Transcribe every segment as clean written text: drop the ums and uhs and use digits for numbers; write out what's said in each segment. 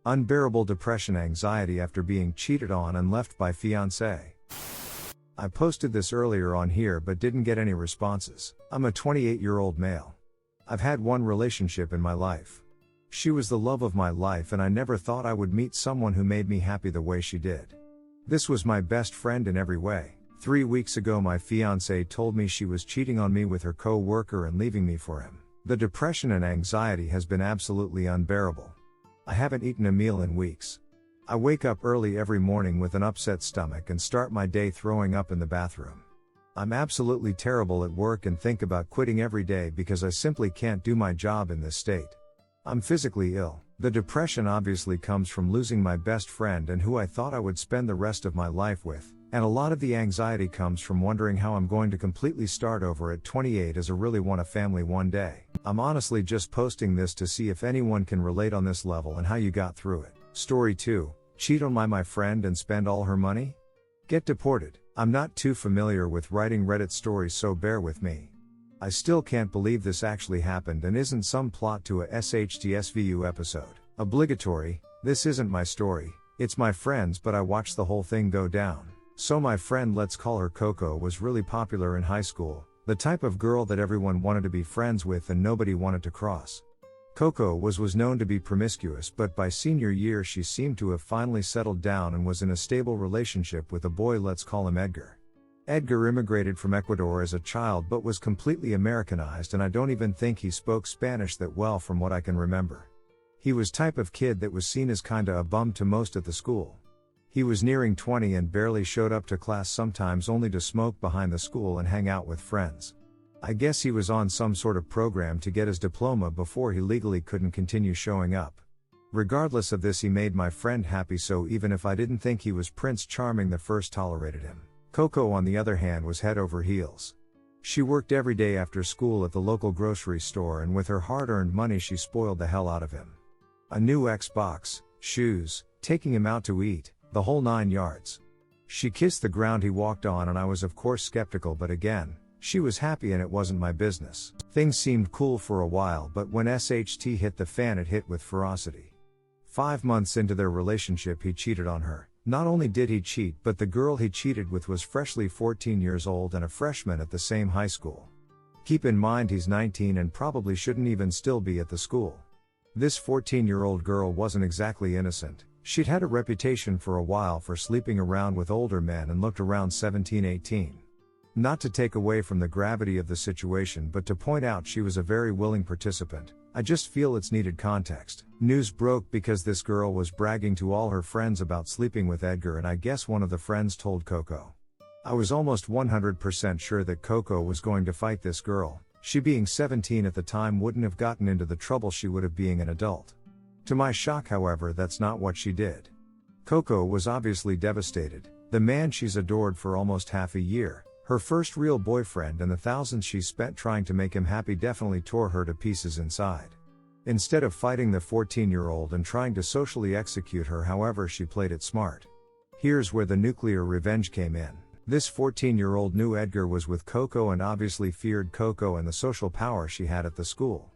Unbearable depression anxiety after being cheated on and left by fiancé. I posted this earlier on here but didn't get any responses. I'm a 28-year-old male. I've had one relationship in my life. She was the love of my life and I never thought I would meet someone who made me happy the way she did. This was my best friend in every way. 3 weeks ago my fiancé told me she was cheating on me with her co-worker and leaving me for him. The depression and anxiety has been absolutely unbearable. I haven't eaten a meal in weeks. I wake up early every morning with an upset stomach and start my day throwing up in the bathroom. I'm absolutely terrible at work and think about quitting every day because I simply can't do my job in this state. I'm physically ill. The depression obviously comes from losing my best friend and who I thought I would spend the rest of my life with, and a lot of the anxiety comes from wondering how I'm going to completely start over at 28 as I really want a family one day. I'm honestly just posting this to see if anyone can relate on this level and how you got through it. Story 2. Cheat on my friend and spend all her money? Get deported. I'm not too familiar with writing Reddit stories, so bear with me. I still can't believe this actually happened and isn't some plot to a SHTSVU episode. Obligatory, this isn't my story, it's my friend's, but I watched the whole thing go down. So my friend, let's call her Coco, was really popular in high school, the type of girl that everyone wanted to be friends with and nobody wanted to cross. Coco was known to be promiscuous, but by senior year she seemed to have finally settled down and was in a stable relationship with a boy, let's call him Edgar. Edgar immigrated from Ecuador as a child but was completely Americanized, and I don't even think he spoke Spanish that well from what I can remember. He was type of kid that was seen as kinda a bum to most at the school. He was nearing 20 and barely showed up to class, sometimes only to smoke behind the school and hang out with friends. I guess he was on some sort of program to get his diploma before he legally couldn't continue showing up. Regardless of this, he made my friend happy, so even if I didn't think he was Prince Charming the first tolerated him. Coco on the other hand was head over heels. She worked every day after school at the local grocery store, and with her hard-earned money she spoiled the hell out of him. A new Xbox, shoes, taking him out to eat, the whole 9 yards. She kissed the ground he walked on, and I was of course skeptical, but again, she was happy and it wasn't my business. Things seemed cool for a while, but when SHT hit the fan, it hit with ferocity. 5 months into their relationship he cheated on her. Not only did he cheat, but the girl he cheated with was freshly 14 years old and a freshman at the same high school. Keep in mind he's 19 and probably shouldn't even still be at the school. This 14-year-old girl wasn't exactly innocent. She'd had a reputation for a while for sleeping around with older men and looked around 17-18. Not to take away from the gravity of the situation, but to point out she was a very willing participant. I just feel it's needed context. News broke because this girl was bragging to all her friends about sleeping with Edgar, and I guess one of the friends told Coco. I was almost 100% sure that Coco was going to fight this girl. She, being 17 at the time, wouldn't have gotten into the trouble she would have being an adult. To my shock, however, that's not what she did. Coco was obviously devastated. The man she's adored for almost half a year, her first real boyfriend, and the thousands she spent trying to make him happy definitely tore her to pieces inside. Instead of fighting the 14-year-old and trying to socially execute her, however, she played it smart. Here's where the nuclear revenge came in. This 14-year-old knew Edgar was with Coco and obviously feared Coco and the social power she had at the school.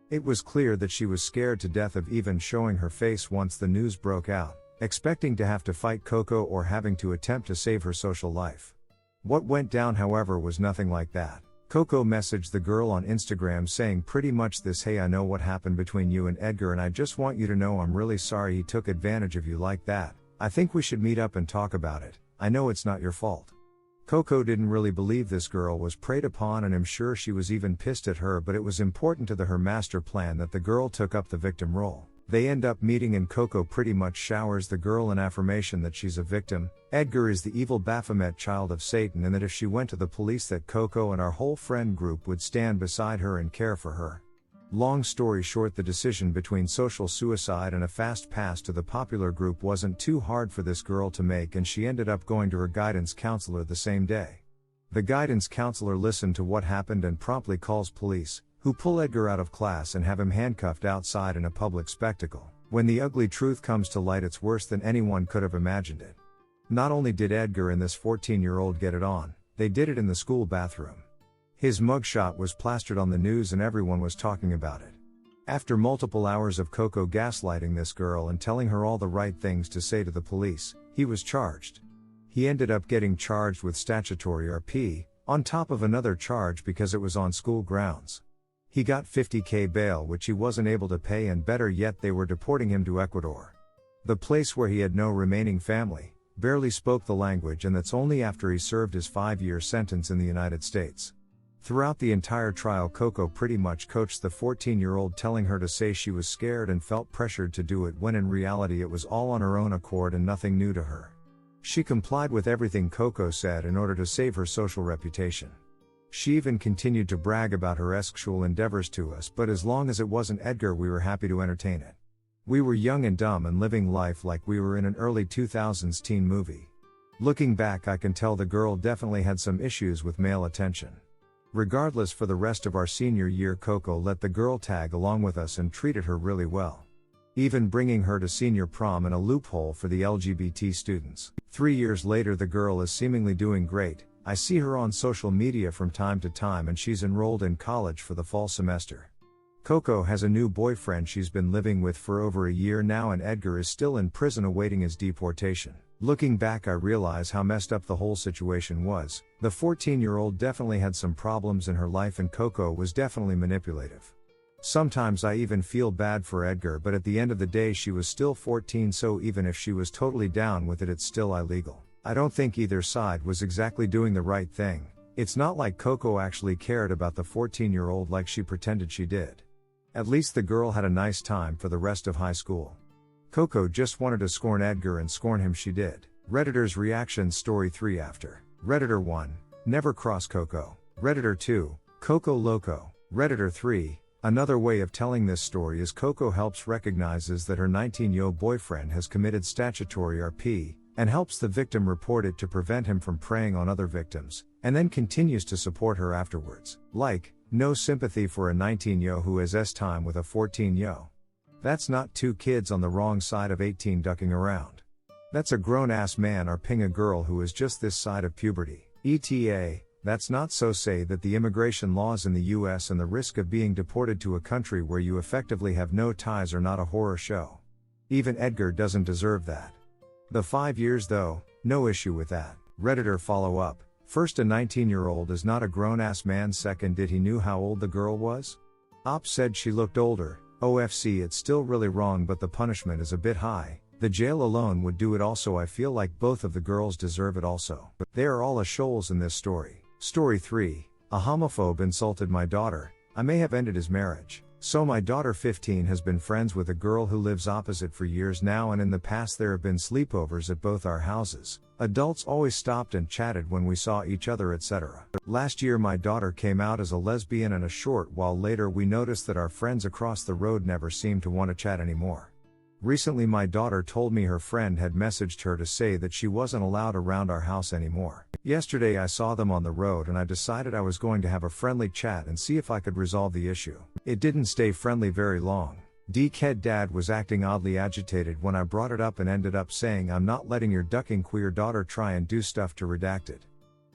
It was clear that she was scared to death of even showing her face once the news broke out, expecting to have to fight Coco or having to attempt to save her social life. What went down, however, was nothing like that. Coco messaged the girl on Instagram saying pretty much this: "Hey, I know what happened between you and Edgar, and I just want you to know I'm really sorry he took advantage of you like that. I think we should meet up and talk about it. I know it's not your fault." Coco didn't really believe this girl was preyed upon, and I'm sure she was even pissed at her, but it was important to her master plan that the girl took up the victim role. They end up meeting and Coco pretty much showers the girl in affirmation that she's a victim. Edgar is the evil Baphomet child of Satan, and that if she went to the police that Coco and our whole friend group would stand beside her and care for her. Long story short, the decision between social suicide and a fast pass to the popular group wasn't too hard for this girl to make, and she ended up going to her guidance counselor the same day. The guidance counselor listened to what happened and promptly calls police, who pull Edgar out of class and have him handcuffed outside in a public spectacle. When the ugly truth comes to light, it's worse than anyone could have imagined it. Not only did Edgar and this 14-year-old get it on, they did it in the school bathroom. His mugshot was plastered on the news and everyone was talking about it. After multiple hours of Coco gaslighting this girl and telling her all the right things to say to the police, he was charged. He ended up getting charged with statutory RP, on top of another charge because it was on school grounds. He got $50,000 bail which he wasn't able to pay, and better yet they were deporting him to Ecuador. The place where he had no remaining family, barely spoke the language, and that's only after he served his 5-year sentence in the United States. Throughout the entire trial, Coco pretty much coached the 14-year-old, telling her to say she was scared and felt pressured to do it when in reality it was all on her own accord and nothing new to her. She complied with everything Coco said in order to save her social reputation. She even continued to brag about her sexual endeavors to us, but as long as it wasn't Edgar, we were happy to entertain it. We were young and dumb and living life like we were in an early 2000s teen movie. Looking back, I can tell the girl definitely had some issues with male attention. Regardless, for the rest of our senior year, Coco let the girl tag along with us and treated her really well. Even bringing her to senior prom in a loophole for the LGBT students. 3 years later, the girl is seemingly doing great. I see her on social media from time to time, and she's enrolled in college for the fall semester. Coco has a new boyfriend she's been living with for over a year now, and Edgar is still in prison awaiting his deportation. Looking back, I realize how messed up the whole situation was. The 14-year-old definitely had some problems in her life, and Coco was definitely manipulative. Sometimes I even feel bad for Edgar, but at the end of the day she was still 14, so even if she was totally down with it, it's still illegal. I don't think either side was exactly doing the right thing. It's not like Coco actually cared about the 14-year-old like she pretended she did. At least the girl had a nice time for the rest of high school. Coco just wanted to scorn Edgar, and scorn him she did. Redditors reactions. Story 3 after. Redditor 1. Never cross Coco. Redditor 2. Coco Loco. Redditor 3. Another way of telling this story is Coco helps recognizes that her 19-year-old boyfriend has committed statutory RP, and helps the victim report it to prevent him from preying on other victims, and then continues to support her afterwards. Like, no sympathy for a 19-year-old who has time with a 14-year-old. That's not two kids on the wrong side of 18 ducking around. That's a grown-ass man RPing a girl who is just this side of puberty. ETA, that's not so. Say that the immigration laws in the US and the risk of being deported to a country where you effectively have no ties are not a horror show. Even Edgar doesn't deserve that. The 5 years though, no issue with that. Redditor follow up. First, a 19-year-old is not a grown-ass man. Second, did he knew how old the girl was? Op said she looked older. OFC, it's still really wrong, but the punishment is a bit high. The jail alone would do it. Also, I feel like both of the girls deserve it also. But they are all a shoals in this story. Story 3. A homophobe insulted my daughter. I may have ended his marriage. So my daughter 15 has been friends with a girl who lives opposite for years now, and in the past there have been sleepovers at both our houses. Adults always stopped and chatted when we saw each other, etc. Last year my daughter came out as a lesbian, and a short while later we noticed that our friends across the road never seemed to want to chat anymore. Recently my daughter told me her friend had messaged her to say that she wasn't allowed around our house anymore. Yesterday I saw them on the road, and I decided I was going to have a friendly chat and see if I could resolve the issue. It didn't stay friendly very long. Dickhead dad was acting oddly agitated when I brought it up and ended up saying, I'm not letting your ducking queer daughter try and do stuff to redacted.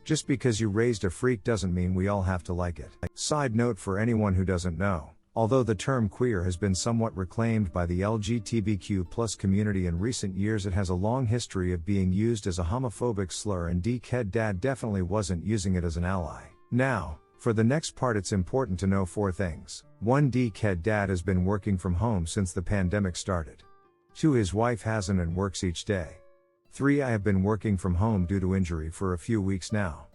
Just because you raised a freak doesn't mean we all have to like it. Side note for anyone who doesn't know. Although the term queer has been somewhat reclaimed by the LGBTQ+ community in recent years, it has a long history of being used as a homophobic slur, and Dickhead Dad definitely wasn't using it as an ally. Now, for the next part, it's important to know 4 things. 1. Dickhead Dad has been working from home since the pandemic started. 2. His wife hasn't and works each day. 3. I have been working from home due to injury for a few weeks now.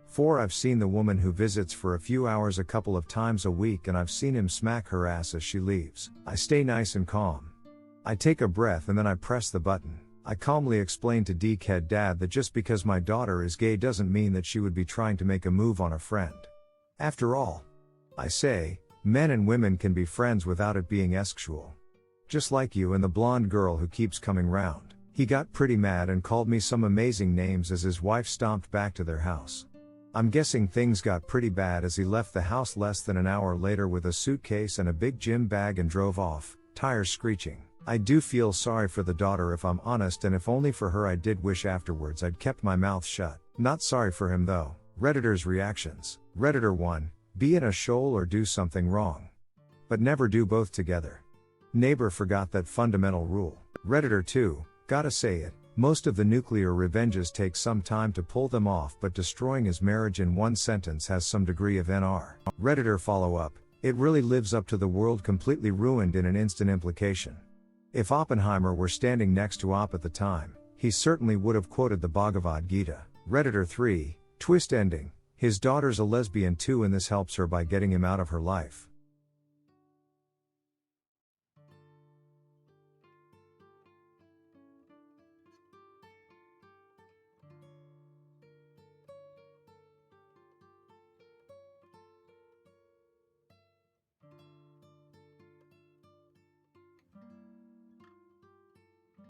4. I've seen the woman who visits for a few hours a couple of times a week, and I've seen him smack her ass as she leaves. I stay nice and calm. I take a breath and then I press the button. I calmly explain to Dickhead Dad that just because my daughter is gay doesn't mean that she would be trying to make a move on a friend. After all, I say, men and women can be friends without it being sexual. Just like you and the blonde girl who keeps coming round. He got pretty mad and called me some amazing names as his wife stomped back to their house. I'm guessing things got pretty bad as he left the house less than an hour later with a suitcase and a big gym bag and drove off, tires screeching. I do feel sorry for the daughter if I'm honest, and if only for her I did wish afterwards I'd kept my mouth shut. Not sorry for him though. Redditors reactions. Redditor 1. Be in a shoal or do something wrong. but never do both together. Neighbor forgot that fundamental rule. Redditor 2, gotta say it, most of the nuclear revenges take some time to pull them off, but destroying his marriage in one sentence has some degree of NR. Redditor follow up, it really lives up to the world completely ruined in an instant implication. If Oppenheimer were standing next to Op at the time, he certainly would have quoted the Bhagavad Gita. Redditor 3, twist ending, his daughter's a lesbian too and this helps her by getting him out of her life.